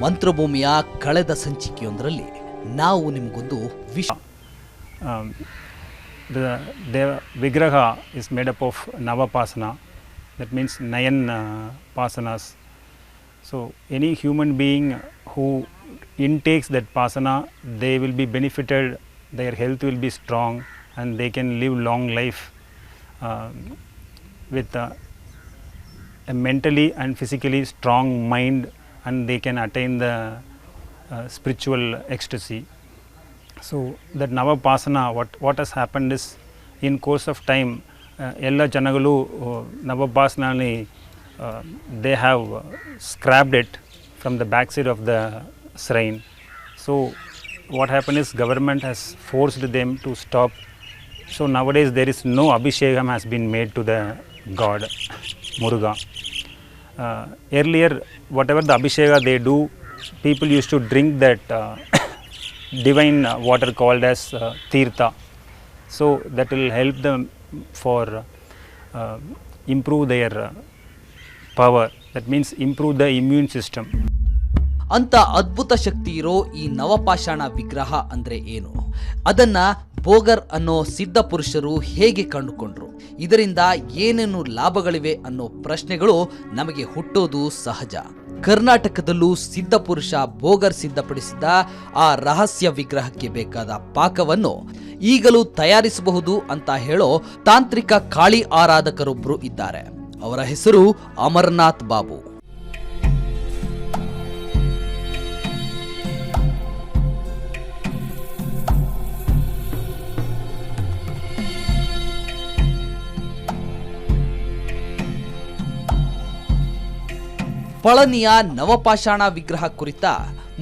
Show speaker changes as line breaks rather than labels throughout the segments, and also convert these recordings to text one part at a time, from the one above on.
ಮಂತ್ರಭೂಮಿಯ ಕಳೆದ ಸಂಚಿಕೆಯೊಂದರಲ್ಲಿ ನಾವು ನಿಮಗೊಂದು
The Vigraha is made up of Navapasana, that means 9 pasanas. So any human being who intakes that pasana, they will be benefited, their health will be strong and they can live long life with a mentally and physically strong mind, and they can attain the spiritual ecstasy. So that Navapasana, what has happened is, in course of time, ಎಲ್ಲ ಜನಗಳು Navapasanani they have scrapped it from the backside of the shrine. So what happened is, government has forced them to stop. So nowadays there is no Abhishekam has been made to the god Muruga. Earlier, whatever the Abhisheka they do, people used to drink that divine water called as Tirtha. So that will help them for improve their power. That means improve the immune system.
ಅಂತ ಅದ್ಭುತ ಶಕ್ತಿ ಇರೋ ಈ ನವಪಾಷಾಣ ವಿಗ್ರಹ ಅಂದ್ರೆ ಏನು? ಅದನ್ನ ಬೋಗರ್ ಅನ್ನೋ ಸಿದ್ಧ ಪುರುಷರು ಹೇಗೆ ಕಂಡುಕೊಂಡ್ರು? ಇದರಿಂದ ಏನೇನು ಲಾಭಗಳಿವೆ ಅನ್ನೋ ಪ್ರಶ್ನೆಗಳು ನಮಗೆ ಹುಟ್ಟೋದು ಸಹಜ. ಕರ್ನಾಟಕದಲ್ಲೂ ಸಿದ್ಧ ಪುರುಷ ಬೋಗರ್ ಸಿದ್ಧಪಡಿಸಿದ ಆ ರಹಸ್ಯ ವಿಗ್ರಹಕ್ಕೆ ಬೇಕಾದ ಪಾಕವನ್ನು ಈಗಲೂ ತಯಾರಿಸಬಹುದು ಅಂತ ಹೇಳೋ ತಾಂತ್ರಿಕ ಕಾಳಿ ಆರಾಧಕರೊಬ್ಬರು ಇದ್ದಾರೆ. ಅವರ ಹೆಸರು ಅಮರನಾಥ್ ಬಾಬು. ಪಳನಿಯ ನವಪಾಷಾಣ ವಿಗ್ರಹ ಕುರಿತ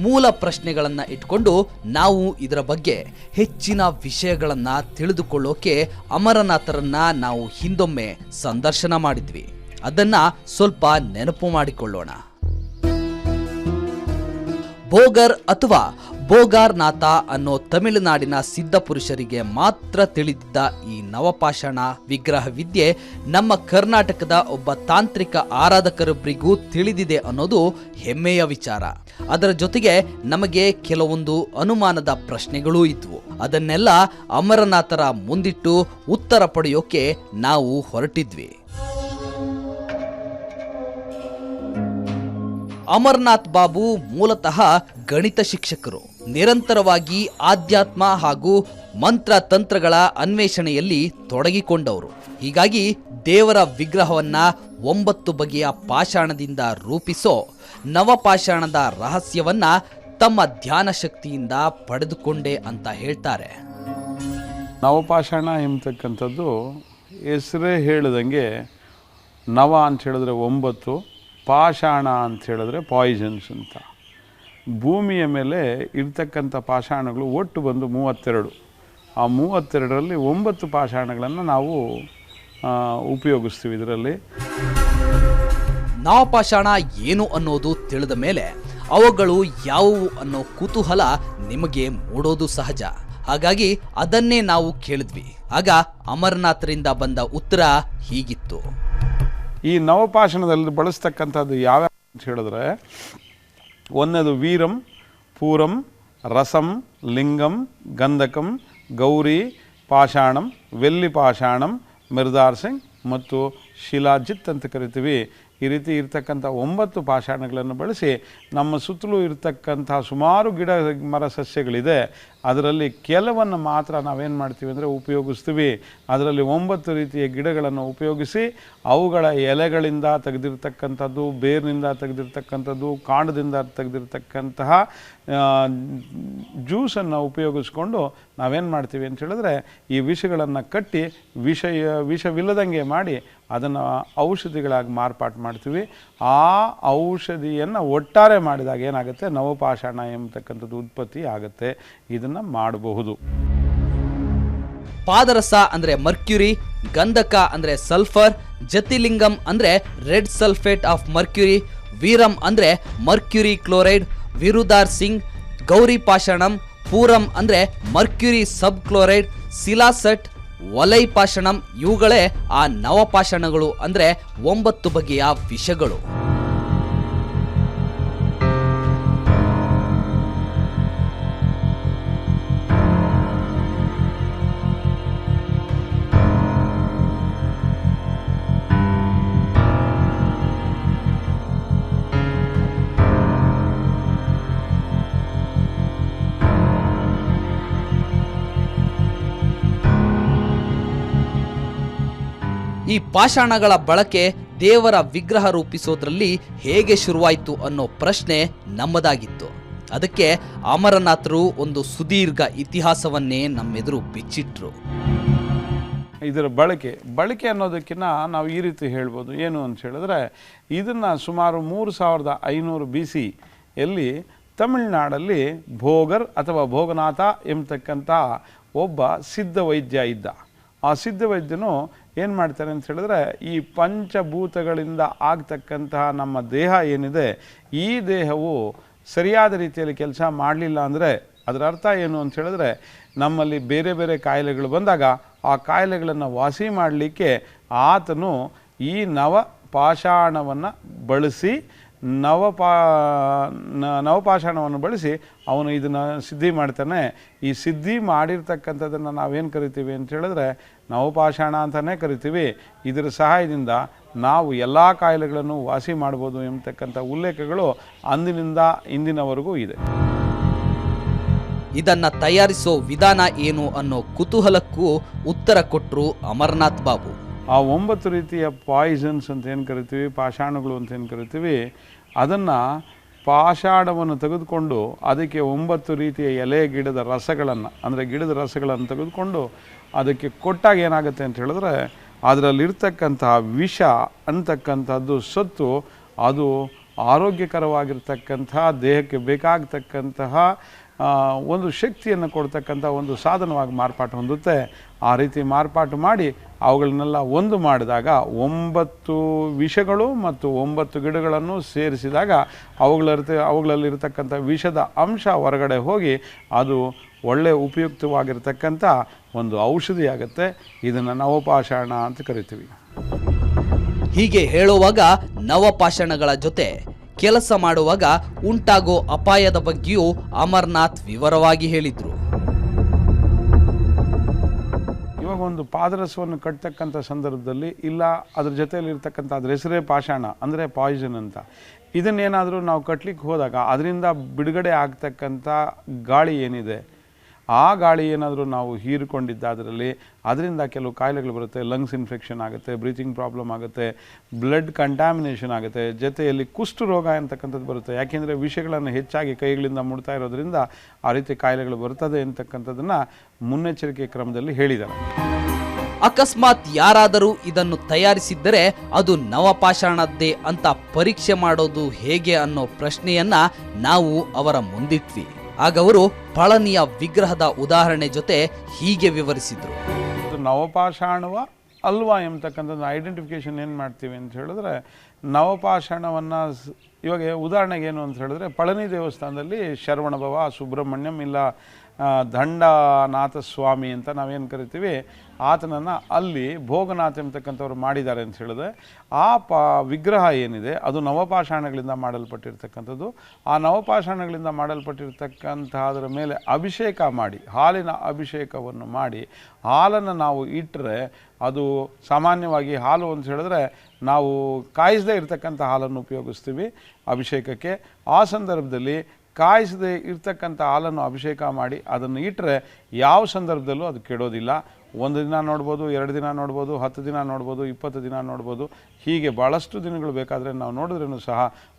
ಮೂಲ ಪ್ರಶ್ನೆಗಳನ್ನ ಇಟ್ಕೊಂಡು ನಾವು ಇದರ ಬಗ್ಗೆ ಹೆಚ್ಚಿನ ವಿಷಯಗಳನ್ನ ತಿಳಿದುಕೊಳ್ಳೋಕೆ ಅಮರನಾಥರನ್ನ ನಾವು ಹಿಂದೊಮ್ಮೆ ಸಂದರ್ಶನ ಮಾಡಿದ್ವಿ. ಅದನ್ನ ಸ್ವಲ್ಪ ನೆನಪು ಮಾಡಿಕೊಳ್ಳೋಣ. ಬೋಗರ್ ಅಥವಾ ಬೋಗಾರ್ನಾಥ ಅನ್ನೋ ತಮಿಳುನಾಡಿನ ಸಿದ್ಧ ಪುರುಷರಿಗೆ ಮಾತ್ರ ತಿಳಿದಿದ್ದ ಈ ನವಪಾಷಾಣ ವಿಗ್ರಹ ವಿದ್ಯೆ ನಮ್ಮ ಕರ್ನಾಟಕದ ಒಬ್ಬ ತಾಂತ್ರಿಕ ಆರಾಧಕರೊಬ್ಬರಿಗೂ ತಿಳಿದಿದೆ ಅನ್ನೋದು ಹೆಮ್ಮೆಯ ವಿಚಾರ. ಅದರ ಜೊತೆಗೆ ನಮಗೆ ಕೆಲವೊಂದು ಅನುಮಾನದ ಪ್ರಶ್ನೆಗಳೂ ಇದ್ವು. ಅದನ್ನೆಲ್ಲ ಅಮರನಾಥರ ಮುಂದಿಟ್ಟು ಉತ್ತರ ಪಡೆಯೋಕೆ ನಾವು ಹೊರಟಿದ್ವಿ. ಅಮರನಾಥ್ ಬಾಬು ಮೂಲತಃ ಗಣಿತ ಶಿಕ್ಷಕರು. ನಿರಂತರವಾಗಿ ಆಧ್ಯಾತ್ಮ ಹಾಗೂ ಮಂತ್ರ ತಂತ್ರಗಳ ಅನ್ವೇಷಣೆಯಲ್ಲಿ ತೊಡಗಿಕೊಂಡವರು. ಹೀಗಾಗಿ ದೇವರ ವಿಗ್ರಹವನ್ನ 9 ಬಗೆಯ ಪಾಷಾಣದಿಂದ ರೂಪಿಸೋ ನವಪಾಷಾಣದ ರಹಸ್ಯವನ್ನ ತಮ್ಮ ಧ್ಯಾನ ಶಕ್ತಿಯಿಂದ ಪಡೆದುಕೊಂಡೆ ಅಂತ ಹೇಳ್ತಾರೆ.
ನವಪಾಷಾಣ ಎಂಬತಕ್ಕಂಥದ್ದು ಹೆಸರೇ ಹೇಳಿದಂಗೆ, ನವ ಅಂತ ಹೇಳಿದ್ರೆ 9, ಪಾಷಾಣ ಅಂತ ಹೇಳಿದ್ರೆ ಪಾಯ್ಸನ್ಸ್ ಅಂತ. ಭೂಮಿಯ ಮೇಲೆ ಇರ್ತಕ್ಕಂಥ ಪಾಷಾಣಗಳು ಒಟ್ಟು ಬಂದು 32. ಆ 32ರಲ್ಲಿ 9 ಪಾಷಾಣಗಳನ್ನು ನಾವು ಉಪಯೋಗಿಸ್ತೀವಿ. ಇದರಲ್ಲಿ
ನವಪಾಷಾಣ ಏನು ಅನ್ನೋದು ತಿಳಿದ ಮೇಲೆ ಅವುಗಳು ಯಾವುವು ಅನ್ನೋ ಕುತೂಹಲ ನಿಮಗೆ ಮೂಡೋದು ಸಹಜ. ಹಾಗಾಗಿ ಅದನ್ನೇ ನಾವು ಕೇಳಿದ್ವಿ. ಆಗ ಅಮರನಾಥರಿಂದ ಬಂದ ಉತ್ತರ ಹೀಗಿತ್ತು.
ಈ ನವಪಾಷಾಣದಲ್ಲಿ ಬಳಸ್ತಕ್ಕಂಥದ್ದು ಯಾವ್ಯಾವ ಅಂತ ಹೇಳಿದ್ರೆ, ಒಂದನೇದು ವೀರಂ, ಪೂರಂ, ರಸಂ, ಲಿಂಗಂ, ಗಂಧಕಂ, ಗೌರಿ ಪಾಷಾಣಂ, ವೆಲ್ಲಿ ಪಾಷಾಣಂ, ಮಿರ್ದಾರ್ಸಿಂಗ್ ಮತ್ತು ಶಿಲಾಜಿತ್ ಅಂತ ಕರಿತೀವಿ. ಈ ರೀತಿ ಇರ್ತಕ್ಕಂಥ 9 ಪಾಷಾಣಗಳನ್ನು ಬಳಸಿ ನಮ್ಮ ಸುತ್ತಲೂ ಇರ್ತಕ್ಕಂಥ ಸುಮಾರು ಗಿಡ ಮರ ಸಸ್ಯಗಳಿದೆ. ಅದರಲ್ಲಿ ಕೆಲವನ್ನು ಮಾತ್ರ ನಾವೇನು ಮಾಡ್ತೀವಿ ಅಂದರೆ ಉಪಯೋಗಿಸ್ತೀವಿ. ಅದರಲ್ಲಿ 9 ರೀತಿಯ ಗಿಡಗಳನ್ನು ಉಪಯೋಗಿಸಿ ಅವುಗಳ ಎಲೆಗಳಿಂದ ತೆಗೆದಿರ್ತಕ್ಕಂಥದ್ದು, ಬೇರಿನಿಂದ ತೆಗೆದಿರ್ತಕ್ಕಂಥದ್ದು, ಕಾಂಡದಿಂದ ತೆಗೆದಿರ್ತಕ್ಕಂತಹ ಜ್ಯೂಸನ್ನು ಉಪಯೋಗಿಸ್ಕೊಂಡು ನಾವೇನು ಮಾಡ್ತೀವಿ ಅಂತ ಹೇಳಿದ್ರೆ, ಈ ವಿಷಗಳನ್ನು ಕಟ್ಟಿ ವಿಷವಿಲ್ಲದಂಗೆ ಮಾಡಿ ಅದನ್ನು ಔಷಧಿಗಳಾಗಿ ಮಾರ್ಪಾಟು ಮಾಡ್ತೀವಿ. ಆ ಔಷಧಿಯನ್ನು ಒಟ್ಟಾರೆ ಮಾಡಿದಾಗ ಏನಾಗುತ್ತೆ, ನವಪಾಷಾಣ ಎಂಬತಕ್ಕಂಥದ್ದು ಉತ್ಪತ್ತಿ ಆಗುತ್ತೆ. ಇದನ್ನು ಮಾಡಬಹುದು.
ಪಾದರಸ ಅಂದ್ರೆ ಮರ್ಕ್ಯುರಿ, ಗಂಧಕ ಅಂದ್ರೆ ಸಲ್ಫರ್, ಜತಿಲಿಂಗಂ ಅಂದ್ರೆ red sulphate of Mercury, Veeram ಅಂದ್ರೆ ಮರ್ಕ್ಯುರಿ ಕ್ಲೋರೈಡ್, ವಿರುದಾರ್ ಸಿಂಗ್, ಗೌರಿ ಪಾಷಾಣಂ, ಪೂರಂ ಅಂದ್ರೆ ಮರ್ಕ್ಯುರಿ ಸಬ್ ಕ್ಲೋರೈಡ್, ಸಿಲಾಸಟ್, ವಲೈ ಪಾಷಾಣಂ ಇವುಗಳೇ ಆ ನವಪಾಷಾಣಗಳು ಅಂದ್ರೆ 9 ಬಗೆಯ ವಿಷಗಳು. ಈ ಪಾಷಾಣಗಳ ಬಳಕೆ ದೇವರ ವಿಗ್ರಹ ರೂಪಿಸೋದ್ರಲ್ಲಿ ಹೇಗೆ ಶುರುವಾಯಿತು ಅನ್ನೋ ಪ್ರಶ್ನೆ ನಮ್ಮದಾಗಿತ್ತು. ಅದಕ್ಕೆ ಅಮರನಾಥರು ಒಂದು ಸುದೀರ್ಘ ಇತಿಹಾಸವನ್ನೇ ನಮ್ಮೆದುರು ಬಿಚ್ಚಿಟ್ರು.
ಇದರ ಬಳಕೆ ಅನ್ನೋದಕ್ಕಿಂತ ನಾವು ಈ ರೀತಿ ಹೇಳ್ಬೋದು. ಏನು ಅಂತ ಹೇಳಿದ್ರೆ, ಇದನ್ನು ಸುಮಾರು 3500 BC ಯಲ್ಲಿ ತಮಿಳುನಾಡಲ್ಲಿ ಭೋಗರ್ ಅಥವಾ ಭೋಗನಾಥ ಎಂಬತಕ್ಕಂಥ ಒಬ್ಬ ಸಿದ್ಧ ವೈದ್ಯ ಇದ್ದ. ಆ ಸಿದ್ಧ ವೈದ್ಯನು ಏನು ಮಾಡ್ತಾರೆ ಅಂತ ಹೇಳಿದ್ರೆ, ಈ ಪಂಚಭೂತಗಳಿಂದ ಆಗ್ತಕ್ಕಂತಹ ನಮ್ಮ ದೇಹ ಏನಿದೆ, ಈ ದೇಹವು ಸರಿಯಾದ ರೀತಿಯಲ್ಲಿ ಕೆಲಸ ಮಾಡಲಿಲ್ಲ ಅಂದರೆ ಅದರ ಅರ್ಥ ಏನು ಅಂತ ಹೇಳಿದ್ರೆ, ನಮ್ಮಲ್ಲಿ ಬೇರೆ ಬೇರೆ ಕಾಯಿಲೆಗಳು ಬಂದಾಗ ಆ ಕಾಯಿಲೆಗಳನ್ನು ವಾಸಿ ಮಾಡಲಿಕ್ಕೆ ಆತನು ಈ ನವಪಾಷಾಣವನ್ನು ಬಳಸಿ ನವಪಾಷಾಣವನ್ನು ಬಳಸಿ ಅವನು ಇದನ್ನು ಸಿದ್ಧಿ ಮಾಡ್ತಾನೆ. ಈ ಸಿದ್ಧಿ ಮಾಡಿರ್ತಕ್ಕಂಥದ್ದನ್ನು ನಾವೇನು ಕರಿತೀವಿ ಅಂತ ಹೇಳಿದ್ರೆ ನವಪಾಷಾಣ ಅಂತಲೇ ಕರಿತೀವಿ. ಇದರ ಸಹಾಯದಿಂದ ನಾವು ಎಲ್ಲ ಕಾಯಿಲೆಗಳನ್ನು ವಾಸಿ ಮಾಡ್ಬೋದು ಎಂಬತಕ್ಕಂಥ ಉಲ್ಲೇಖಗಳು ಅಂದಿನಿಂದ ಇಂದಿನವರೆಗೂ ಇದೆ.
ಇದನ್ನ ತಯಾರಿಸೋ ವಿಧಾನ ಏನು ಅನ್ನೋ ಕುತೂಹಲಕ್ಕೂ ಉತ್ತರ ಕೊಟ್ಟರು ಅಮರನಾಥ್ ಬಾಬು.
ಆ 9 ರೀತಿಯ ಪಾಯ್ಸನ್ಸ್ ಅಂತ ಏನು ಕರಿತೀವಿ, ಪಾಷಾಣಗಳು ಅಂತ ಏನು ಕರಿತೀವಿ, ಅದನ್ನು ಪಾಷಾಣವನ್ನು ತೆಗೆದುಕೊಂಡು ಅದಕ್ಕೆ 9 ರೀತಿಯ ಎಲೆ ಗಿಡದ ರಸಗಳನ್ನು, ಅಂದರೆ ಗಿಡದ ರಸಗಳನ್ನು ತೆಗೆದುಕೊಂಡು ಅದಕ್ಕೆ ಕೊಟ್ಟಾಗ ಏನಾಗುತ್ತೆ ಅಂತ ಹೇಳಿದ್ರೆ, ಅದರಲ್ಲಿರ್ತಕ್ಕಂತಹ ವಿಷ ಅಂತಕ್ಕಂಥದ್ದು ಸತ್ತು ಅದು ಆರೋಗ್ಯಕರವಾಗಿರ್ತಕ್ಕಂತಹ ದೇಹಕ್ಕೆ ಬೇಕಾಗತಕ್ಕಂತಹ ಒಂದು ಶಕ್ತಿಯನ್ನು ಕೊಡ್ತಕ್ಕಂಥ ಒಂದು ಸಾಧನವಾಗಿ ಮಾರ್ಪಾಟು ಹೊಂದುತ್ತೆ. ಆ ರೀತಿ ಮಾರ್ಪಾಟು ಮಾಡಿ ಅವುಗಳನ್ನೆಲ್ಲ ಒಂದು ಮಾಡಿದಾಗ 9 ವಿಷಗಳು ಮತ್ತು 9 ಗಿಡಗಳನ್ನು ಸೇರಿಸಿದಾಗ ಅವುಗಳಲ್ಲಿರ್ತಕ್ಕಂಥ ವಿಷದ ಅಂಶ ಹೊರಗಡೆ ಹೋಗಿ ಅದು ಒಳ್ಳೆಯ ಉಪಯುಕ್ತವಾಗಿರ್ತಕ್ಕಂಥ ಒಂದು ಔಷಧಿ ಆಗುತ್ತೆ. ಇದನ್ನು ನವಪಾಷಾಣ ಅಂತ ಕರಿತೀವಿ.
ಹೀಗೆ ಹೇಳುವಾಗ ನವಪಾಷಾಣಗಳ ಜೊತೆ ಕೆಲಸ ಮಾಡುವಾಗ ಉಂಟಾಗೋ ಅಪಾಯದ ಬಗ್ಗೆಯೂ ಅಮರನಾಥ್ ವಿವರವಾಗಿ ಹೇಳಿದ್ರು.
ಇವಾಗ ಒಂದು ಪಾದರಸವನ್ನು ಕಟ್ತಕ್ಕಂಥ ಸಂದರ್ಭದಲ್ಲಿ ಇಲ್ಲ ಅದ್ರ ಜೊತೆಯಲ್ಲಿ ಇರ್ತಕ್ಕಂಥ ಅದ್ರ ಹೆಸರೇ ಪಾಷಾಣ ಅಂದರೆ ಪಾಯ್ಸನ್ ಅಂತ. ಇದನ್ನೇನಾದರೂ ನಾವು ಕಟ್ಲಿಕ್ಕೆ ಹೋದಾಗ ಅದರಿಂದ ಬಿಡುಗಡೆ ಆಗ್ತಕ್ಕಂಥ ಗಾಳಿ ಏನಿದೆ, ಆ ಗಾಳಿ ಏನಾದರೂ ನಾವು ಹೀರಿಕೊಂಡಿದ್ದಾದರಲ್ಲಿ ಅದರಿಂದ ಕೆಲವು ಕಾಯಿಲೆಗಳು ಬರುತ್ತೆ. ಲಂಗ್ಸ್ ಇನ್ಫೆಕ್ಷನ್ ಆಗುತ್ತೆ, ಬ್ರೀತಿಂಗ್ ಪ್ರಾಬ್ಲಮ್ ಆಗುತ್ತೆ, ಬ್ಲಡ್ ಕಂಟ್ಯಾಮಿನೇಷನ್ ಆಗುತ್ತೆ, ಜೊತೆಯಲ್ಲಿ ಕುಷ್ಠ ರೋಗ ಅಂತಕ್ಕಂಥದ್ದು ಬರುತ್ತೆ. ಯಾಕೆಂದರೆ ವಿಷಯಗಳನ್ನು ಹೆಚ್ಚಾಗಿ ಕೈಗಳಿಂದ ಮುಡ್ತಾ ಇರೋದ್ರಿಂದ ಆ ರೀತಿ ಕಾಯಿಲೆಗಳು ಬರ್ತದೆ ಅಂತಕ್ಕಂಥದ್ದನ್ನು ಮುನ್ನೆಚ್ಚರಿಕೆ ಕ್ರಮದಲ್ಲಿ ಹೇಳಿದ್ದಾರೆ.
ಅಕಸ್ಮಾತ್ ಯಾರಾದರೂ ಇದನ್ನು ತಯಾರಿಸಿದ್ದರೆ ಅದು ನವಪಾಷಾಣದ್ದೇ ಅಂತ ಪರೀಕ್ಷೆ ಮಾಡೋದು ಹೇಗೆ ಅನ್ನೋ ಪ್ರಶ್ನೆಯನ್ನ ನಾವು ಅವರ ಮುಂದಿಟ್ವಿ. ಆಗ ಅವರು ಪಳನಿಯ ವಿಗ್ರಹದ ಉದಾಹರಣೆ ಜೊತೆ ಹೀಗೆ ವಿವರಿಸಿದ್ರು.
ನವಪಾಷಾಣವ ಅಲ್ವಾ ಎಂಬತಕ್ಕಂಥದ್ದು ಐಡೆಂಟಿಫಿಕೇಶನ್ ಏನು ಮಾಡ್ತೀವಿ ಅಂತ ಹೇಳಿದ್ರೆ, ನವಪಾಷಾಣವನ್ನು ಇವಾಗ ಉದಾಹರಣೆಗೆ ಏನು ಅಂತ ಹೇಳಿದ್ರೆ, ಪಳನಿ ದೇವಸ್ಥಾನದಲ್ಲಿ ಶರವಣಭವ, ಸುಬ್ರಹ್ಮಣ್ಯಂ ಇಲ್ಲ ದಂಡನಾಥ ಸ್ವಾಮಿ ಅಂತ ನಾವೇನು ಕರಿತೀವಿ, ಆತನನ್ನು ಅಲ್ಲಿ ಭೋಗನಾಥ ಎಂಬತಕ್ಕಂಥವ್ರು ಮಾಡಿದ್ದಾರೆ ಅಂತ ಹೇಳಿದ್ರೆ, ಆ ವಿಗ್ರಹ ಏನಿದೆ ಅದು ನವಪಾಷಾಣಗಳಿಂದ ಮಾಡಲ್ಪಟ್ಟಿರ್ತಕ್ಕಂಥದ್ದು. ಆ ನವಪಾಷಾಣಗಳಿಂದ ಮಾಡಲ್ಪಟ್ಟಿರ್ತಕ್ಕಂಥದ್ರ ಮೇಲೆ ಅಭಿಷೇಕ ಮಾಡಿ, ಹಾಲಿನ ಅಭಿಷೇಕವನ್ನು ಮಾಡಿ, ಹಾಲನ್ನು ನಾವು ಇಟ್ಟರೆ ಅದು ಸಾಮಾನ್ಯವಾಗಿ ಹಾಲು ಅಂತ ಹೇಳಿದ್ರೆ ನಾವು ಕಾಯಿಸದೇ ಇರ್ತಕ್ಕಂಥ ಹಾಲನ್ನು ಉಪಯೋಗಿಸ್ತೀವಿ ಅಭಿಷೇಕಕ್ಕೆ. ಆ ಸಂದರ್ಭದಲ್ಲಿ ಕಾಯಿಸದೆ ಇರ್ತಕ್ಕಂಥ ಹಾಲನ್ನು ಅಭಿಷೇಕ ಮಾಡಿ ಅದನ್ನು ಇಟ್ಟರೆ ಯಾವ ಸಂದರ್ಭದಲ್ಲೂ ಅದು ಕೆಡೋದಿಲ್ಲ. 1 ದಿನ ನೋಡ್ಬೋದು, 2 ದಿನ ನೋಡ್ಬೋದು, 10 ದಿನ ನೋಡ್ಬೋದು, 20 ದಿನ ನೋಡ್ಬೋದು. ಹೀಗೆ ಭಾಳಷ್ಟು ದಿನಗಳು ಬೇಕಾದರೆ ನಾವು ನೋಡಿದ್ರೂ ಸಹ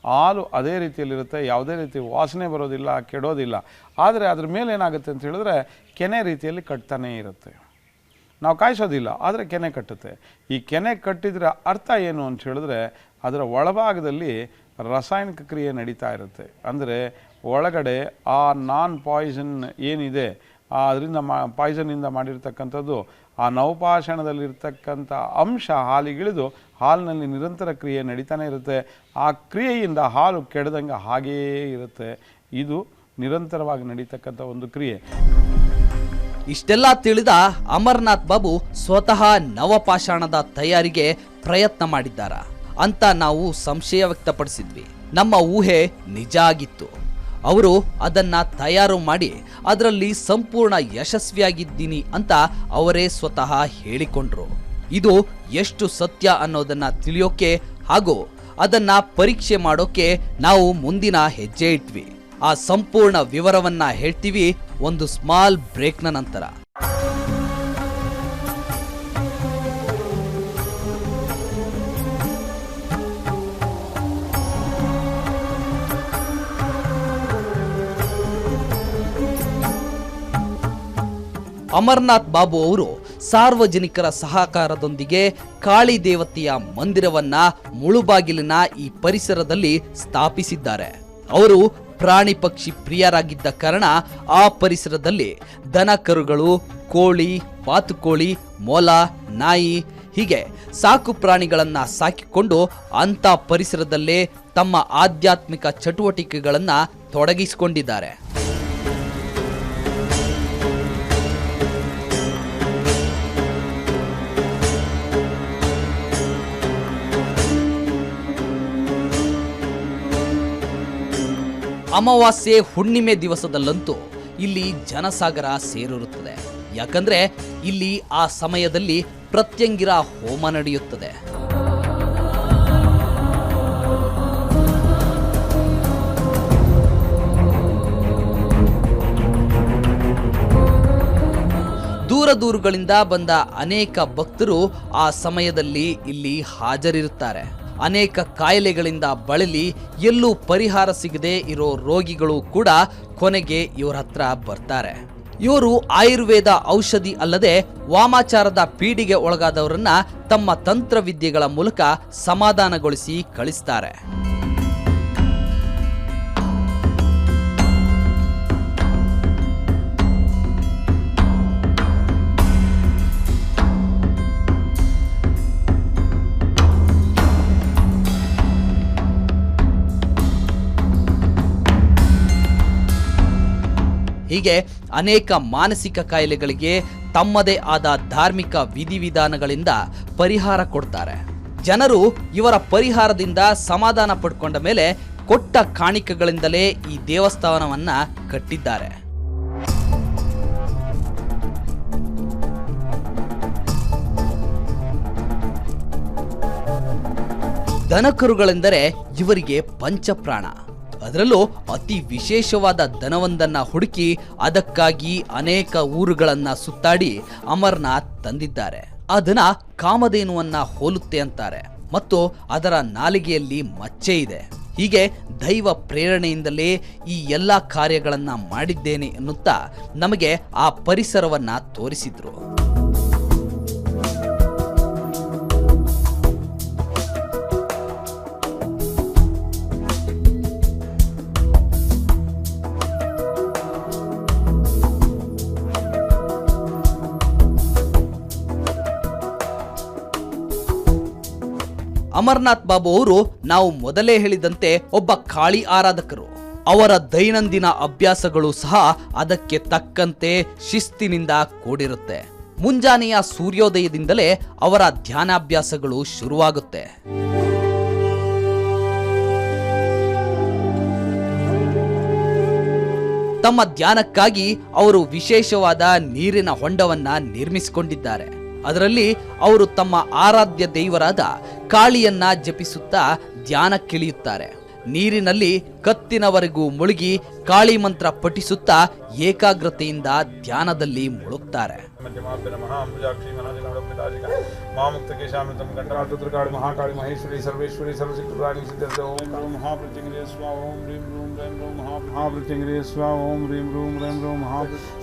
ಹಾಲು ಅದೇ ರೀತಿಯಲ್ಲಿರುತ್ತೆ, ಯಾವುದೇ ರೀತಿ ವಾಸನೆ ಬರೋದಿಲ್ಲ, ಕೆಡೋದಿಲ್ಲ. ಆದರೆ ಅದ್ರ ಮೇಲೆ ಏನಾಗುತ್ತೆ ಅಂತ ಹೇಳಿದ್ರೆ ಕೆನೆ ರೀತಿಯಲ್ಲಿ ಕಟ್ತಾನೇ ಇರುತ್ತೆ. ನಾವು ಕಾಯಿಸೋದಿಲ್ಲ, ಆದರೆ ಕೆನೆ ಕಟ್ಟುತ್ತೆ. ಈ ಕೆನೆ ಕಟ್ಟಿದ್ರೆ ಅರ್ಥ ಏನು ಅಂತ ಹೇಳಿದ್ರೆ, ಅದರ ಒಳಭಾಗದಲ್ಲಿ ರಾಸಾಯನಿಕ ಕ್ರಿಯೆ ನಡೀತಾ ಇರುತ್ತೆ. ಅಂದರೆ ಒಳಗಡೆ ಆ ನಾನ್ ಪಾಯ್ಸನ್ ಏನಿದೆ, ಅದರಿಂದ ಪಾಯ್ಸನ್ನಿಂದ ಮಾಡಿರ್ತಕ್ಕಂಥದ್ದು ಆ ನವಪಾಷಾಣದಲ್ಲಿರ್ತಕ್ಕಂಥ ಅಂಶ ಹಾಲಿಗಿಳಿದು ಹಾಲಿನಲ್ಲಿ ನಿರಂತರ ಕ್ರಿಯೆ ನಡೀತಾನೆ ಇರುತ್ತೆ. ಆ ಕ್ರಿಯೆಯಿಂದ ಹಾಲು ಕೆಡದಂಗೆ ಹಾಗೇ ಇರುತ್ತೆ. ಇದು ನಿರಂತರವಾಗಿ ನಡೀತಕ್ಕಂಥ ಒಂದು ಕ್ರಿಯೆ.
ಇಷ್ಟೆಲ್ಲ ತಿಳಿದ ಅಮರನಾಥ್ ಬಾಬು ಸ್ವತಃ ನವಪಾಷಾಣದ ತಯಾರಿಗೆ ಪ್ರಯತ್ನ ಮಾಡಿದ್ದಾರ ಅಂತ ನಾವು ಸಂಶಯ ವ್ಯಕ್ತಪಡಿಸಿದ್ವಿ. ನಮ್ಮ ಊಹೆ ನಿಜ ಆಗಿತ್ತು. ಅವರು ಅದನ್ನ ತಯಾರು ಮಾಡಿ ಅದರಲ್ಲಿ ಸಂಪೂರ್ಣ ಯಶಸ್ವಿಯಾಗಿದ್ದೀನಿ ಅಂತ ಅವರೇ ಸ್ವತಃ ಹೇಳಿಕೊಂಡ್ರು. ಇದು ಎಷ್ಟು ಸತ್ಯ ಅನ್ನೋದನ್ನ ತಿಳಿಯೋಕೆ ಹಾಗೂ ಅದನ್ನ ಪರೀಕ್ಷೆ ಮಾಡೋಕೆ ನಾವು ಮುಂದಿನ ಹೆಜ್ಜೆ ಇಟ್ವಿ. ಆ ಸಂಪೂರ್ಣ ವಿವರವನ್ನ ಹೇಳ್ತೀವಿ ಒಂದು ಸ್ಮಾಲ್ ಬ್ರೇಕ್ನ ನಂತರ. ಅಮರನಾಥ್ ಬಾಬು ಅವರು ಸಾರ್ವಜನಿಕರ ಸಹಕಾರದೊಂದಿಗೆ ಕಾಳಿ ದೇವತೆಯ ಮಂದಿರವನ್ನ ಮುಳುಬಾಗಿಲಿನ ಈ ಪರಿಸರದಲ್ಲಿ ಸ್ಥಾಪಿಸಿದ್ದಾರೆ. ಅವರು ಪ್ರಾಣಿ ಪಕ್ಷಿ ಪ್ರಿಯರಾಗಿದ್ದ ಕಾರಣ ಆ ಪರಿಸರದಲ್ಲಿ ದನ ಕರುಗಳು, ಕೋಳಿ, ಬಾತುಕೋಳಿ, ಮೊಲ, ನಾಯಿ ಹೀಗೆ ಸಾಕು ಪ್ರಾಣಿಗಳನ್ನ ಸಾಕಿಕೊಂಡು ಅಂಥ ಪರಿಸರದಲ್ಲೇ ತಮ್ಮ ಆಧ್ಯಾತ್ಮಿಕ ಚಟುವಟಿಕೆಗಳನ್ನ ತೊಡಗಿಸಿಕೊಂಡಿದ್ದಾರೆ. ಅಮಾವಾಸ್ಯೆ ಹುಣ್ಣಿಮೆ ದಿವಸದಲ್ಲಂತೂ ಇಲ್ಲಿ ಜನಸಾಗರ ಸೇರಿರುತ್ತದೆ. ಯಾಕಂದ್ರೆ ಇಲ್ಲಿ ಆ ಸಮಯದಲ್ಲಿ ಪ್ರತ್ಯಂಗಿರ ಹೋಮ ನಡೆಯುತ್ತದೆ. ದೂರಗಳಿಂದ ಬಂದ ಅನೇಕ ಭಕ್ತರು ಆ ಸಮಯದಲ್ಲಿ ಇಲ್ಲಿ ಹಾಜರಿರುತ್ತಾರೆ. ಅನೇಕ ಕಾಯಿಲೆಗಳಿಂದ ಬಳಲಿ ಎಲ್ಲೂ ಪರಿಹಾರ ಸಿಗದೆ ಇರೋ ರೋಗಿಗಳು ಕೂಡ ಕೊನೆಗೆ ಇವರ ಹತ್ರ ಬರ್ತಾರೆ. ಇವರು ಆಯುರ್ವೇದ ಔಷಧಿ ಅಲ್ಲದೆ ವಾಮಾಚಾರದ ಪೀಡಿಗೆ ಒಳಗಾದವರನ್ನ ತಮ್ಮ ತಂತ್ರವಿದ್ಯೆಗಳ ಮೂಲಕ ಸಮಾಧಾನಗೊಳಿಸಿ ಕಳಿಸ್ತಾರೆ. ಹೀಗೆ ಅನೇಕ ಮಾನಸಿಕ ಕಾಯಿಲೆಗಳಿಗೆ ತಮ್ಮದೇ ಆದ ಧಾರ್ಮಿಕ ವಿಧಿವಿಧಾನಗಳಿಂದ ಪರಿಹಾರ ಕೊಡ್ತಾರೆ. ಜನರು ಇವರ ಪರಿಹಾರದಿಂದ ಸಮಾಧಾನ ಪಡ್ಕೊಂಡ ಮೇಲೆ ಕೊಟ್ಟ ಕಾಣಿಕೆಗಳಿಂದಲೇ ಈ ದೇವಸ್ಥಾನವನ್ನ ಕಟ್ಟಿದ್ದಾರೆ. ದನಕರುಗಳೆಂದರೆ ಇವರಿಗೆ ಪಂಚಪ್ರಾಣ. ಅದರಲ್ಲೂ ಅತಿ ವಿಶೇಷವಾದ ದನವೊಂದನ್ನ ಹುಡುಕಿ ಅದಕ್ಕಾಗಿ ಅನೇಕ ಊರುಗಳನ್ನ ಸುತ್ತಾಡಿ ಅಮರನಾಥ್ ತಂದಿದ್ದಾರೆ. ಆ ದನ ಕಾಮಧೇನುವನ್ನ ಹೋಲುತ್ತೆ ಅಂತಾರೆ ಮತ್ತು ಅದರ ನಾಲಿಗೆಯಲ್ಲಿ ಮಚ್ಚೆ ಇದೆ. ಹೀಗೆ ದೈವ ಪ್ರೇರಣೆಯಿಂದಲೇ ಈ ಎಲ್ಲ ಕಾರ್ಯಗಳನ್ನ ಮಾಡಿದ್ದೇನೆ ಎನ್ನುತ್ತಾ ನಮಗೆ ಆ ಪರಿಸರವನ್ನ ತೋರಿಸಿದ್ರು. ಅಮರನಾಥ್ ಬಾಬು ಅವರು ನಾವು ಮೊದಲೇ ಹೇಳಿದಂತೆ ಒಬ್ಬ ಕಾಳಿ ಆರಾಧಕರು. ಅವರ ದೈನಂದಿನ ಅಭ್ಯಾಸಗಳು ಸಹ ಅದಕ್ಕೆ ತಕ್ಕಂತೆ ಶಿಸ್ತಿನಿಂದ ಕೂಡಿರುತ್ತೆ. ಮುಂಜಾನೆಯ ಸೂರ್ಯೋದಯದಿಂದಲೇ ಅವರ ಧ್ಯಾನಾಭ್ಯಾಸಗಳು ಶುರುವಾಗುತ್ತೆ. ತಮ್ಮ ಧ್ಯಾನಕ್ಕಾಗಿ ಅವರು ವಿಶೇಷವಾದ ನೀರಿನ ಹೊಂಡವನ್ನ ನಿರ್ಮಿಸಿಕೊಂಡಿದ್ದಾರೆ. ಅದರಲ್ಲಿ ಅವರು ತಮ್ಮ ಆರಾಧ್ಯ ದೈವರಾದ ಕಾಳಿಯನ್ನ ಜಪಿಸುತ್ತಾ ಧ್ಯಾನಕ್ಕಿಳಿಯುತ್ತಾರೆ. ನೀರಿನಲ್ಲಿ ಕತ್ತಿನವರೆಗೂ ಮುಳುಗಿ ಕಾಳಿ ಮಂತ್ರ ಪಠಿಸುತ್ತಾ ಏಕಾಗ್ರತೆಯಿಂದ ಧ್ಯಾನದಲ್ಲಿ ಮುಳುಗ್ತಾರೆ.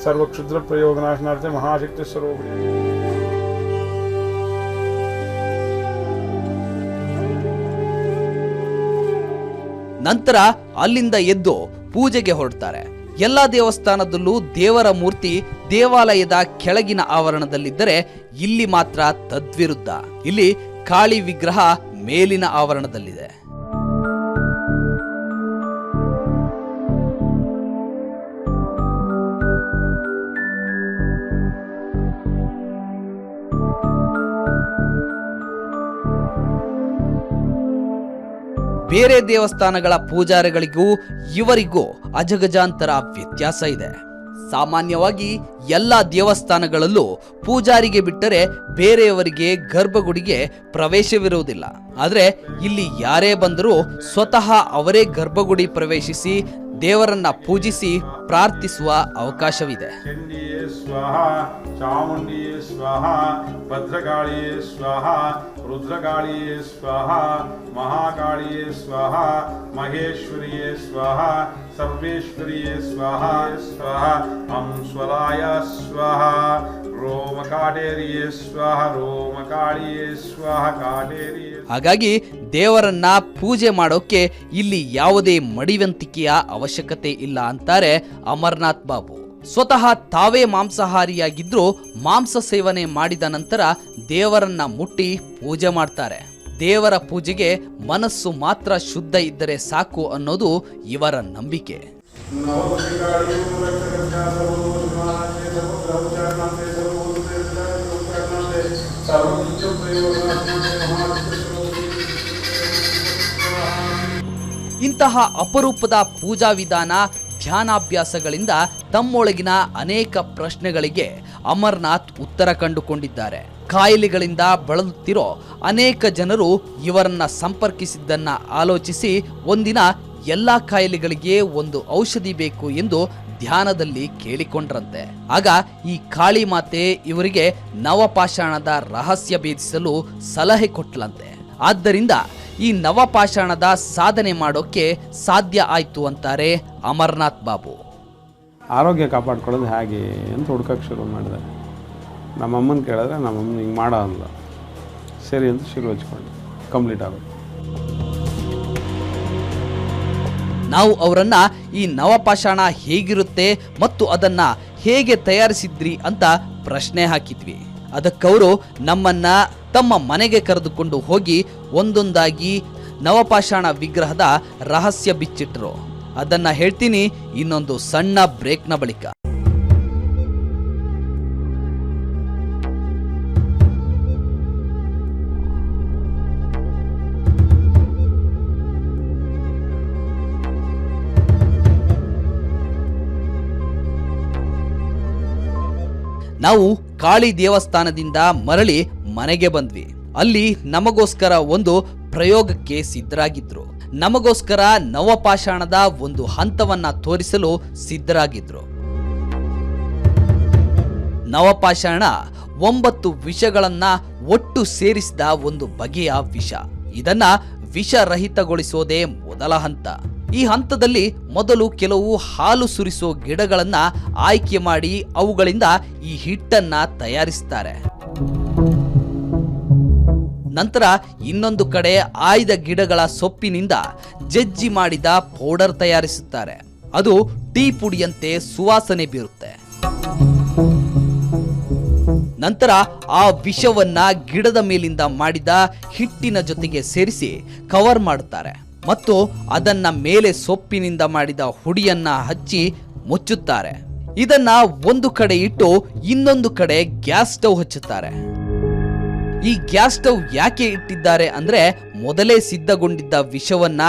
ಸರ್ವಕ್ಷುದ್ರ ಪ್ರಯೋಗನಾಶನಾರ್ಥೆ ಮಹಾಶಕ್ತಿ ಸ್ವರೂಪಿಣಿ.
ನಂತರ ಅಲ್ಲಿಂದ ಎದ್ದು ಪೂಜೆಗೆ ಹೊರಡ್ತಾರೆ. ಎಲ್ಲಾ ದೇವಸ್ಥಾನದಲ್ಲೂ ದೇವರ ಮೂರ್ತಿ ದೇವಾಲಯದ ಕೆಳಗಿನ ಆವರಣದಲ್ಲಿದ್ದರೆ ಇಲ್ಲಿ ಮಾತ್ರ ತದ್ವಿರುದ್ಧ. ಇಲ್ಲಿ ಕಾಳಿ ವಿಗ್ರಹ ಮೇಲಿನ ಆವರಣದಲ್ಲಿದೆ. ಬೇರೆ ದೇವಸ್ಥಾನಗಳ ಪೂಜಾರಿಗಳಿಗೂ ಇವರಿಗೂ ಅಜಗಜಾಂತರ ವ್ಯತ್ಯಾಸ ಇದೆ. ಸಾಮಾನ್ಯವಾಗಿ ಎಲ್ಲ ದೇವಸ್ಥಾನಗಳಲ್ಲೂ ಪೂಜಾರಿಗೆ ಬಿಟ್ಟರೆ ಬೇರೆಯವರಿಗೆ ಗರ್ಭಗುಡಿಗೆ ಪ್ರವೇಶವಿರುವುದಿಲ್ಲ. ಆದರೆ ಇಲ್ಲಿ ಯಾರೇ ಬಂದರೂ ಸ್ವತಃ ಅವರೇ ಗರ್ಭಗುಡಿ ಪ್ರವೇಶಿಸಿ ದೇವರನ್ನ ಪೂಜಿಸಿ ಪ್ರಾರ್ಥಿಸುವ ಅವಕಾಶವಿದೆ.
ಚಂಡಿಯೇ ಸ್ವಾಹ, ಚಾಮುಂಡಿಯೇ ಸ್ವಾಹ, ಭದ್ರಕಾಳಿಯೇ ಸ್ವಾಹ, ರುದ್ರಕಾಳಿಯೇ ಸ್ವಾಹ, ಮಹಾಕಾಳಿಯೇ ಸ್ವಾಹ, ಮಹೇಶ್ವರಿಯೇ ಸ್ವಾಹ, ಸರ್ವೇಶ್ವರಿಯೇ ಸ್ವಾಹ ಸ್ವಾಹ ಅಂ ಸ್ವರಾಯ ಸ್ವಾಹ ರೋಮಕಾಟೇರಿಯೇ ಸ್ವಾಹ ರೋಮಕಾಳಿಯೇ ಸ್ವಾಹ ಕಾಟೇರಿಯೇ.
ಹಾಗಾಗಿ ದೇವರನ್ನ ಪೂಜೆ ಮಾಡೋಕೆ ಇಲ್ಲಿ ಯಾವುದೇ ಮಡಿವಂತಿಕೆಯ ಅವಶ್ಯಕತೆ ಇಲ್ಲ ಅಂತಾರೆ ಅಮರ್ನಾಥ್ ಬಾಬು. ಸ್ವತಃ ತಾವೇ ಮಾಂಸಾಹಾರಿಯಾಗಿದ್ರೂ ಮಾಂಸ ಸೇವನೆ ಮಾಡಿದ ನಂತರ ದೇವರನ್ನ ಮುಟ್ಟಿ ಪೂಜೆ ಮಾಡ್ತಾರೆ. ದೇವರ ಪೂಜೆಗೆ ಮನಸ್ಸು ಮಾತ್ರ ಶುದ್ಧ ಇದ್ದರೆ ಸಾಕು ಅನ್ನೋದು ಇವರ ನಂಬಿಕೆ. ಇಂತಹ ಅಪರೂಪದ ಪೂಜಾ ವಿಧಾನ, ಧ್ಯಾನಾಭ್ಯಾಸಗಳಿಂದ ತಮ್ಮೊಳಗಿನ ಅನೇಕ ಪ್ರಶ್ನೆಗಳಿಗೆ ಅಮರ್ನಾಥ್ ಉತ್ತರ ಕಂಡುಕೊಂಡಿದ್ದಾರೆ. ಕಾಯಿಲೆಗಳಿಂದ ಬಳಲುತ್ತಿರೋ ಅನೇಕ ಜನರು ಇವರನ್ನ ಸಂಪರ್ಕಿಸಿದ್ದನ್ನ ಆಲೋಚಿಸಿ ಒಂದಿನ ಎಲ್ಲ ಕಾಯಿಲೆಗಳಿಗೆ ಒಂದು ಔಷಧಿ ಬೇಕು ಎಂದು ಧ್ಯಾನದಲ್ಲಿ ಕೇಳಿಕೊಂಡ್ರಂತೆ. ಆಗ ಈ ಕಾಳಿ ಮಾತೆ ಇವರಿಗೆ ನವಪಾಷಾಣದ ರಹಸ್ಯ ಭೇದಿಸಲು ಸಲಹೆ ಕೊಟ್ಲಂತೆ. ಆದ್ದರಿಂದ ಈ ನವಪಾಷಾಣದ ಸಾಧನೆ ಮಾಡೋಕೆ ಸಾಧ್ಯ ಆಯ್ತು ಅಂತಾರೆ ಅಮರ್ನಾಥ್ ಬಾಬು.
ಆರೋಗ್ಯ ಕಾಪಾಡ್ಕೊಳ್ಳೋದು ಹೇಗೆ ಅಂತ ಹುಡ್ಕಕ್ಕೆ ಶುರು ಮಾಡಿದೆ. ನಮ್ಮಮ್ಮನ ಕೇಳಿದ್ರೆ ನಮ್ಮಮ್ಮ ಹಿಂಗೆ ಮಾಡೋ ಅಂದ. ಸರಿ ಅಂತ ಶುರು ಹಚ್ಕೊಂಡು ಕಂಪ್ಲೀಟ್ ಆಗೋದು.
ನಾವು ಅವರನ್ನ ಈ ನವಪಾಷಾಣ ಹೇಗಿರುತ್ತೆ ಮತ್ತು ಅದನ್ನ ಹೇಗೆ ತಯಾರಿಸಿದ್ರಿ ಅಂತ ಪ್ರಶ್ನೆ ಹಾಕಿದ್ವಿ. ಅದಕ್ಕವರು ನಮ್ಮನ್ನ ತಮ್ಮ ಮನೆಗೆ ಕರೆದುಕೊಂಡು ಹೋಗಿ ಒಂದೊಂದಾಗಿ ನವಪಾಷಾಣ ವಿಗ್ರಹದ ರಹಸ್ಯ ಬಿಚ್ಚಿಟ್ರು. ಅದನ್ನ ಹೇಳ್ತೀನಿ ಇನ್ನೊಂದು ಸಣ್ಣ ಬ್ರೇಕ್ನ ಬಳಿಕ. ನಾವು ಕಾಳಿ ದೇವಸ್ಥಾನದಿಂದ ಮರಳಿ ಮನೆಗೆ ಬಂದ್ವಿ. ಅಲ್ಲಿ ನಮಗೋಸ್ಕರ ಒಂದು ಪ್ರಯೋಗಕ್ಕೆ ಸಿದ್ಧರಾಗಿದ್ರು. ನಮಗೋಸ್ಕರ ನವಪಾಷಾಣದ ಒಂದು ಹಂತವನ್ನ ತೋರಿಸಲು ಸಿದ್ಧರಾಗಿದ್ರು. ನವಪಾಷಾಣ 9 ವಿಷಗಳನ್ನ ಒಟ್ಟು ಸೇರಿಸಿದ ಒಂದು ಬಗೆಯ ವಿಷ. ಇದನ್ನ ವಿಷರಹಿತಗೊಳಿಸೋದೇ ಮೊದಲ ಹಂತ. ಈ ಹಂತದಲ್ಲಿ ಮೊದಲು ಕೆಲವು ಹಾಲು ಸುರಿಸೋ ಗಿಡಗಳನ್ನ ಆಯ್ಕೆ ಮಾಡಿ ಅವುಗಳಿಂದ ಈ ಹಿಟ್ಟನ್ನ ತಯಾರಿಸ್ತಾರೆ. ನಂತರ ಇನ್ನೊಂದು ಕಡೆ ಆಯ್ದ ಗಿಡಗಳ ಸೊಪ್ಪಿನಿಂದ ಜಜ್ಜಿ ಮಾಡಿದ ಪೌಡರ್ ತಯಾರಿಸುತ್ತಾರೆ. ಅದು ಟೀ ಪುಡಿಯಂತೆ ಸುವಾಸನೆ ಬೀರುತ್ತೆ. ನಂತರ ಆ ವಿಷವನ್ನ ಗಿಡದ ಮೇಲಿಂದ ಮಾಡಿದ ಹಿಟ್ಟಿನ ಜೊತೆಗೆ ಸೇರಿಸಿ ಕವರ್ ಮಾಡುತ್ತಾರೆ ಮತ್ತು ಅದನ್ನ ಮೇಲೆ ಸೊಪ್ಪಿನಿಂದ ಮಾಡಿದ ಹುಡಿಯನ್ನ ಹಚ್ಚಿ ಮುಚ್ಚುತ್ತಾರೆ. ಇದನ್ನ ಒಂದು ಕಡೆ ಇಟ್ಟು ಇನ್ನೊಂದು ಕಡೆ ಗ್ಯಾಸ್ ಸ್ಟವ್ ಹಚ್ಚುತ್ತಾರೆ. ಈ ಗ್ಯಾಸ್ ಸ್ಟವ್ ಯಾಕೆ ಇಟ್ಟಿದ್ದಾರೆ ಅಂದ್ರೆ ಮೊದಲೇ ಸಿದ್ಧಗೊಂಡಿದ್ದ ವಿಷವನ್ನ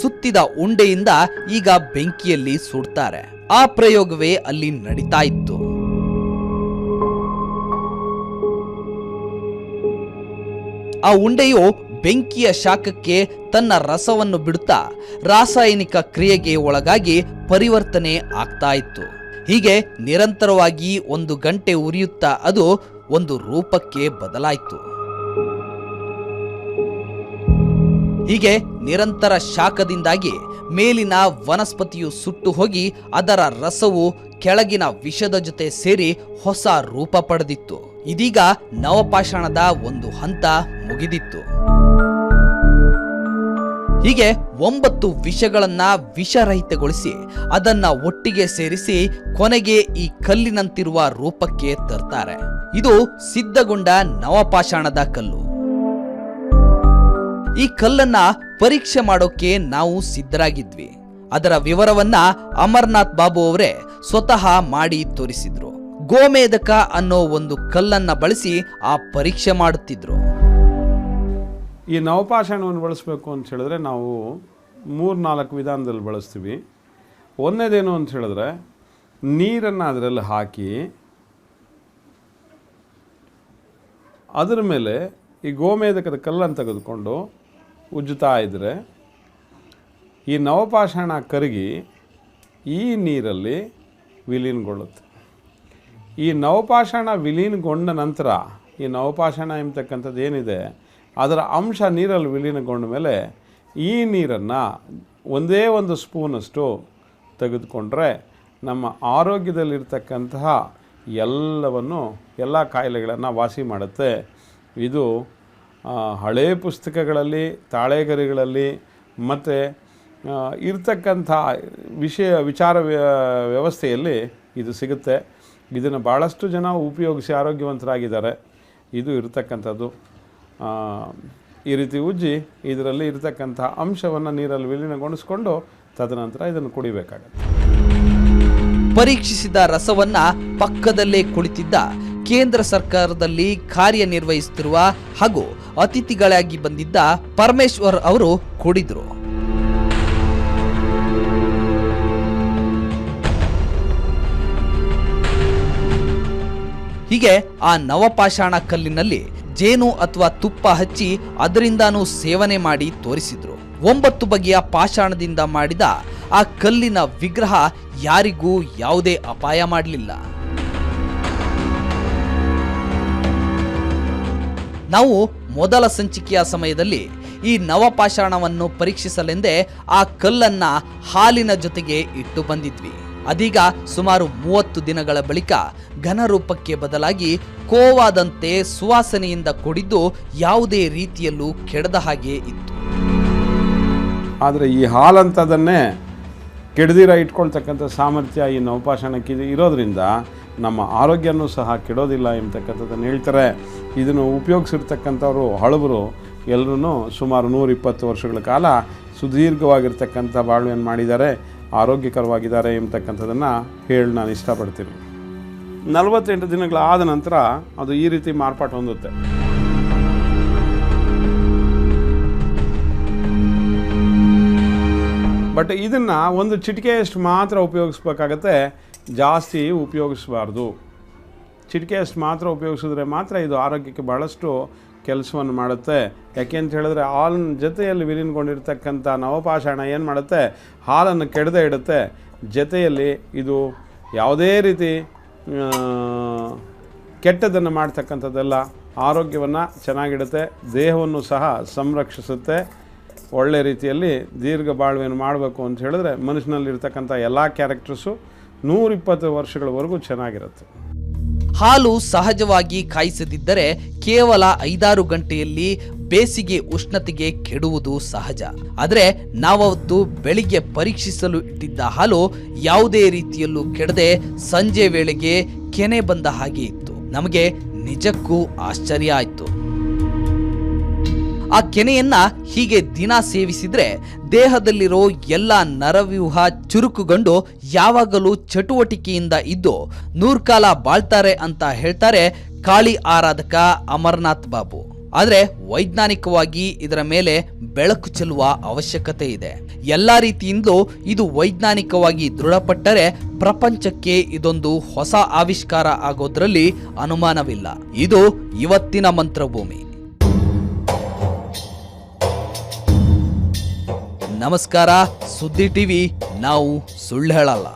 ಸುತ್ತಿದ ಉಂಡೆಯಿಂದ ಈಗ ಬೆಂಕಿಯಲ್ಲಿ ಸುಡ್ತಾರೆ. ಆ ಪ್ರಯೋಗವೇ ಅಲ್ಲಿ ನಡೀತಾ ಇತ್ತು. ಆ ಉಂಡೆಯು ಬೆಂಕಿಯ ಶಾಖಕ್ಕೆ ತನ್ನ ರಸವನ್ನು ಬಿಡುತ್ತಾ ರಾಸಾಯನಿಕ ಕ್ರಿಯೆಗೆ ಒಳಗಾಗಿ ಪರಿವರ್ತನೆ ಆಗ್ತಾ ಇತ್ತು. ಹೀಗೆ ನಿರಂತರವಾಗಿ 1 ಗಂಟೆ ಉರಿಯುತ್ತಾ ಅದು ಒಂದು ರೂಪಕ್ಕೆ ಬದಲಾಯಿತು. ಹೀಗೆ ನಿರಂತರ ಶಾಖದಿಂದಾಗಿ ಮೇಲಿನ ವನಸ್ಪತಿಯು ಸುಟ್ಟು ಹೋಗಿ ಅದರ ರಸವು ಕೆಳಗಿನ ವಿಷದ ಜೊತೆ ಸೇರಿ ಹೊಸ ರೂಪ ಪಡೆದಿತ್ತು. ಇದೀಗ ನವಪಾಷಾಣದ ಒಂದು ಹಂತ ಮುಗಿದಿತ್ತು. ಹೀಗೆ 9 ವಿಷಗಳನ್ನ ವಿಷರಹಿತಗೊಳಿಸಿ ಅದನ್ನ ಒಟ್ಟಿಗೆ ಸೇರಿಸಿ ಕೊನೆಗೆ ಈ ಕಲ್ಲಿನಂತಿರುವ ರೂಪಕ್ಕೆ ತರ್ತಾರೆ. ಇದು ಸಿದ್ಧಗೊಂಡ ನವಪಾಷಾಣದ ಕಲ್ಲು. ಈ ಕಲ್ಲನ್ನ ಪರೀಕ್ಷೆ ಮಾಡೋಕೆ ನಾವು ಸಿದ್ಧರಾಗಿದ್ವಿ. ಅದರ ವಿವರವನ್ನ ಅಮರ್ನಾಥ್ ಬಾಬು ಅವರೇ ಸ್ವತಃ ಮಾಡಿ ತೋರಿಸಿದ್ರು. ಗೋಮೇಧಕ ಅನ್ನೋ ಒಂದು ಕಲ್ಲನ್ನ ಬಳಸಿ ಆ ಪರೀಕ್ಷೆ ಮಾಡುತ್ತಿದ್ರು.
ಈ ನವಪಾಷಾಣವನ್ನು ಬಳಸಬೇಕು ಅಂತ ಹೇಳಿದ್ರೆ ನಾವು 3-4 ವಿಧಾನದಲ್ಲಿ ಬಳಸ್ತೀವಿ. ಒಂದನೇದೇನು ಅಂತ ಹೇಳಿದ್ರೆ ನೀರನ್ನು ಅದರಲ್ಲಿ ಹಾಕಿ ಅದರ ಮೇಲೆ ಈ ಗೋಮೇಧಕದ ಕಲ್ಲನ್ನು ತೆಗೆದುಕೊಂಡು ಉಜ್ಜುತ್ತಾ ಇದ್ದರೆ ಈ ನವಪಾಷಾಣ ಕರಗಿ ಈ ನೀರಲ್ಲಿ ವಿಲೀನಗೊಳ್ಳುತ್ತೆ. ಈ ನವಪಾಷಾಣ ವಿಲೀನಗೊಂಡ ನಂತರ ಈ ನವಪಾಷಾಣ ಎಂಬತಕ್ಕಂಥದ್ದು ಏನಿದೆ ಅದರ ಅಂಶ ನೀರಲ್ಲಿ ವಿಲೀನಗೊಂಡ ಮೇಲೆ ಈ ನೀರನ್ನು ಒಂದೇ ಒಂದು ಸ್ಪೂನಷ್ಟು ತೆಗೆದುಕೊಂಡ್ರೆ ನಮ್ಮ ಆರೋಗ್ಯದಲ್ಲಿರ್ತಕ್ಕಂತಹ ಎಲ್ಲ ಕಾಯಿಲೆಗಳನ್ನು ವಾಸಿ ಮಾಡುತ್ತೆ. ಇದು ಹಳೆಯ ಪುಸ್ತಕಗಳಲ್ಲಿ, ತಾಳೆಗರಿಗಳಲ್ಲಿ ಮತ್ತು ಇರ್ತಕ್ಕಂಥ ವಿಚಾರ ವ್ಯವಸ್ಥೆಯಲ್ಲಿ ಇದು ಸಿಗುತ್ತೆ. ಇದನ್ನು ಭಾಳಷ್ಟು ಜನ ಉಪಯೋಗಿಸಿ ಆರೋಗ್ಯವಂತರಾಗಿದ್ದಾರೆ. ಇದು ಇರತಕ್ಕಂಥದ್ದು ಈ ರೀತಿ ಉಜ್ಜಿ ಇದರಲ್ಲಿ ಇರತಕ್ಕಂಥ ಅಂಶವನ್ನು ನೀರಲ್ಲಿ ವಿಲೀನಗೊಳಿಸ್ಕೊಂಡು ತದನಂತರ ಇದನ್ನು ಕುಡಿಬೇಕಾಗತ್ತೆ.
ಪರೀಕ್ಷಿಸಿದ ರಸವನ್ನ ಪಕ್ಕದಲ್ಲೇ ಕುಳಿತಿದ್ದ ಕೇಂದ್ರ ಸರ್ಕಾರದಲ್ಲಿ ಕಾರ್ಯನಿರ್ವಹಿಸುತ್ತಿರುವ ಹಾಗೂ ಅತಿಥಿಗಳಾಗಿ ಬಂದಿದ್ದ ಪರಮೇಶ್ವರ್ ಅವರು ಕುಡಿದ್ರು. ಹೀಗೆ ಆ ನವಪಾಷಾಣ ಕಲ್ಲಿನಲ್ಲಿ ಜೇನು ಅಥವಾ ತುಪ್ಪ ಹಚ್ಚಿ ಅದರಿಂದಾನು ಸೇವನೆ ಮಾಡಿ ತೋರಿಸಿದ್ರು. 9 ಬಗೆಯ ಪಾಷಾಣದಿಂದ ಮಾಡಿದ ಆ ಕಲ್ಲಿನ ವಿಗ್ರಹ ಯಾರಿಗೂ ಯಾವುದೇ ಅಪಾಯ ಮಾಡಲಿಲ್ಲ. ನಾವು ಮೊದಲ ಸಂಚಿಕೆಯ ಸಮಯದಲ್ಲಿ ಈ ನವಪಾಷಾಣವನ್ನು ಪರೀಕ್ಷಿಸಲೆಂದೇ ಆ ಕಲ್ಲನ್ನ ಹಾಲಿನ ಜೊತೆಗೆ ಇಟ್ಟು ಬಂದಿದ್ವಿ. ಅದೀಗ ಸುಮಾರು 30 ದಿನಗಳ ಬಳಿಕ ಘನರೂಪಕ್ಕೆ ಬದಲಾಗಿ ಕೋವಾದಂತೆ ಸುವಾಸನೆಯಿಂದ ಕೂಡಿದ್ದು ಯಾವುದೇ ರೀತಿಯಲ್ಲೂ ಕೆಡದ ಹಾಗೆ ಇತ್ತು.
ಆದರೆ ಈ ಹಾಲಂಥದನ್ನೇ ಕೆಡದಿರ ಇಟ್ಕೊಳ್ತಕ್ಕಂಥ ಸಾಮರ್ಥ್ಯ ಈ ನವಪಾಷಾಣಕ್ಕೆ ಇರೋದ್ರಿಂದ ನಮ್ಮ ಆರೋಗ್ಯನೂ ಸಹ ಕೆಡೋದಿಲ್ಲ ಎಂಬತಕ್ಕಂಥದ್ದನ್ನು ಹೇಳ್ತಾರೆ. ಇದನ್ನು ಉಪಯೋಗಿಸಿರ್ತಕ್ಕಂಥವ್ರು ಹಳಬರು ಎಲ್ಲರೂ ಸುಮಾರು 120 ವರ್ಷಗಳ ಕಾಲ ಸುದೀರ್ಘವಾಗಿರ್ತಕ್ಕಂಥ ಬಾಳ್ವೆಯನ್ನು ಮಾಡಿದ್ದಾರೆ, ಆರೋಗ್ಯಕರವಾಗಿದ್ದಾರೆ ಎಂಬತಕ್ಕಂಥದ್ದನ್ನು ಹೇಳಿ ನಾನು ಇಷ್ಟಪಡ್ತೀನಿ. 48 ದಿನಗಳಾದ ನಂತರ ಅದು ಈ ರೀತಿ ಮಾರ್ಪಾಟು ಹೊಂದುತ್ತೆ. ಬಟ್ ಇದನ್ನು ಒಂದು ಚಿಟಿಕೆಯಷ್ಟು ಮಾತ್ರ ಉಪಯೋಗಿಸ್ಬೇಕಾಗತ್ತೆ, ಜಾಸ್ತಿ ಉಪಯೋಗಿಸಬಾರ್ದು. ಚಿಟಿಕೆಯಷ್ಟು ಮಾತ್ರ ಉಪಯೋಗಿಸಿದ್ರೆ ಮಾತ್ರ ಇದು ಆರೋಗ್ಯಕ್ಕೆ ಭಾಳಷ್ಟು ಕೆಲಸವನ್ನು ಮಾಡುತ್ತೆ. ಯಾಕೆ ಅಂತ ಹೇಳಿದ್ರೆ ಹಾಲಿನ ಜೊತೆಯಲ್ಲಿ ವಿಲೀನಗೊಂಡಿರ್ತಕ್ಕಂಥ ನವಪಾಷಾಣ ಏನು ಮಾಡುತ್ತೆ, ಹಾಲನ್ನು ಕೆಡದೆ ಇಡುತ್ತೆ. ಜೊತೆಯಲ್ಲಿ ಇದು ಯಾವುದೇ ರೀತಿ ಕೆಟ್ಟದನ್ನು ಮಾಡ್ತಕ್ಕಂಥದ್ದೆಲ್ಲ, ಆರೋಗ್ಯವನ್ನು ಚೆನ್ನಾಗಿಡುತ್ತೆ, ದೇಹವನ್ನು ಸಹ ಸಂರಕ್ಷಿಸುತ್ತೆ. ಒಳ್ಳೆ ರೀತಿಯಲ್ಲಿ ದೀರ್ಘ ಬಾಳ್ವೆಯನ್ನು ಮಾಡಬೇಕು ಅಂತ ಹೇಳಿದ್ರೆ ಮನುಷ್ಯನಲ್ಲಿರ್ತಕ್ಕಂಥ ಎಲ್ಲ ಕ್ಯಾರೆಕ್ಟರ್ಸು 120 ವರ್ಷಗಳವರೆಗೂ ಚೆನ್ನಾಗಿರುತ್ತೆ.
ಹಾಲು ಸಹಜವಾಗಿ ಕಾಯಿಸದಿದ್ದರೆ ಕೇವಲ 5-6 ಗಂಟೆಯಲ್ಲಿ ಬೇಸಿಗೆ ಉಷ್ಣತೆಗೆ ಕೆಡುವುದು ಸಹಜ. ಆದರೆ ನಾವವತ್ತು ಬೆಳಿಗ್ಗೆ ಪರೀಕ್ಷಿಸಲು ಇಟ್ಟಿದ್ದ ಹಾಲು ಯಾವುದೇ ರೀತಿಯಲ್ಲೂ ಕೆಡದೆ ಸಂಜೆ ವೇಳೆಗೆ ಕೆನೆ ಬಂದ ಹಾಗೆ ಇತ್ತು. ನಮಗೆ ನಿಜಕ್ಕೂ ಆಶ್ಚರ್ಯ ಆಯಿತು. ಆ ಕೆನೆಯನ್ನ ಹೀಗೆ ದಿನ ಸೇವಿಸಿದ್ರೆ ದೇಹದಲ್ಲಿರೋ ಎಲ್ಲ ನರವ್ಯೂಹ ಚುರುಕುಗೊಂಡು ಯಾವಾಗಲೂ ಚಟುವಟಿಕೆಯಿಂದ ಇದ್ದು 100 ಕಾಲ ಬಾಳ್ತಾರೆ ಅಂತ ಹೇಳ್ತಾರೆ ಕಾಳಿ ಆರಾಧಕ ಅಮರನಾಥ್ ಬಾಬು. ಆದರೆ ವೈಜ್ಞಾನಿಕವಾಗಿ ಇದರ ಮೇಲೆ ಬೆಳಕು ಚೆಲ್ಲುವ ಅವಶ್ಯಕತೆ ಇದೆ. ಎಲ್ಲ ರೀತಿಯಿಂದಲೂ ಇದು ವೈಜ್ಞಾನಿಕವಾಗಿ ದೃಢಪಟ್ಟರೆ ಪ್ರಪಂಚಕ್ಕೆ ಇದೊಂದು ಹೊಸ ಆವಿಷ್ಕಾರ ಆಗೋದ್ರಲ್ಲಿ ಅನುಮಾನವಿಲ್ಲ. ಇದು ಇವತ್ತಿನ ಮಂತ್ರಭೂಮಿ. ನಮಸ್ಕಾರ. ಸುದ್ದಿ ಟಿವಿ, ನಾವು ಸುಳ್ಳು ಹೇಳಲ್ಲ.